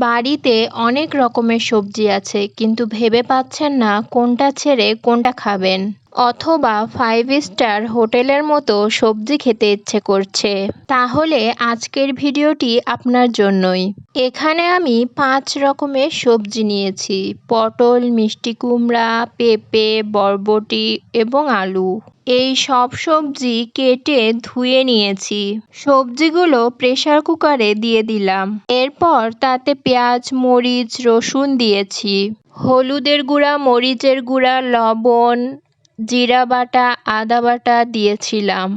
বাড়িতে অনেক রকমের সবজি আছে, কিন্তু ভেবে পাচ্ছেন না কোনটা ছেড়ে কোনটা খাবেন। অথবা 5 স্টার হোটেলের মতো সবজি খেতে ইচ্ছে করছে। তাহলে আজকের ভিডিওটি আপনার জন্যই। এখানে আমি 5 রকমের সবজি নিয়েছি: পটল, মিষ্টি কুমড়া, পেঁপে, বরবটি এবং আলু। এই সব সবজি কেটে ধুয়ে নিয়েছি। সবজিগুলো প্রেসার কুকারে দিয়ে দিলাম। এরপর তাতে পেঁয়াজ, মরিচ, রসুন দিয়েছি। হলুদের গুঁড়া, মরিচের গুঁড়া, লবণ, জিরা বাটা, আদা বাটা দিয়েছিলাম।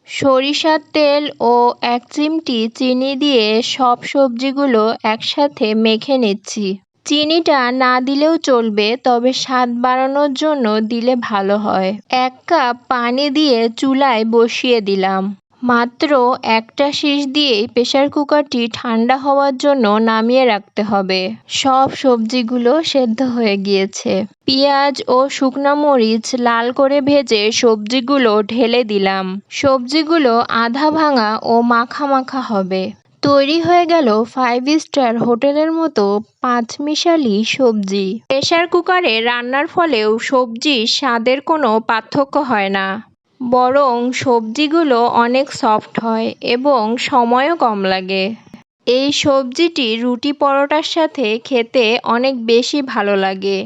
সরিষার তেল ও 1 চিমটি চিনি দিয়ে সব সবজিগুলো একসাথে মেখে নিচ্ছি। চিনিটা না দিলেও চলবে, তবে স্বাদ বাড়ানোর জন্য দিলে ভালো হয়। 1 কাপ পানি দিয়ে চুলায় বসিয়ে দিলাম। মাত্র 1টা শিস দিয়েই প্রেসার কুকারটি ঠান্ডা হওয়ার জন্য নামিয়ে রাখতে হবে। সব সবজিগুলো সেদ্ধ হয়ে গিয়েছে। পেঁয়াজ ও শুকনো মরিচ লাল করে ভেজে সবজিগুলো ঢেলে দিলাম। সবজিগুলো আধা ভাঙা ও মাখা মাখা হবে। তৈরি হয়ে গেল 5 স্টার হোটেলের মতো 5 মিশালি সবজি। প্রেসার কুকারে রান্নার ফলেও সবজির স্বাদের কোনো পার্থক্য হয় না, বরং সবজিগুলো অনেক সফট হয় এবং সময়ও কম লাগে। এই সবজিটি রুটি পরোটার সাথে খেতে অনেক বেশি ভালো লাগে।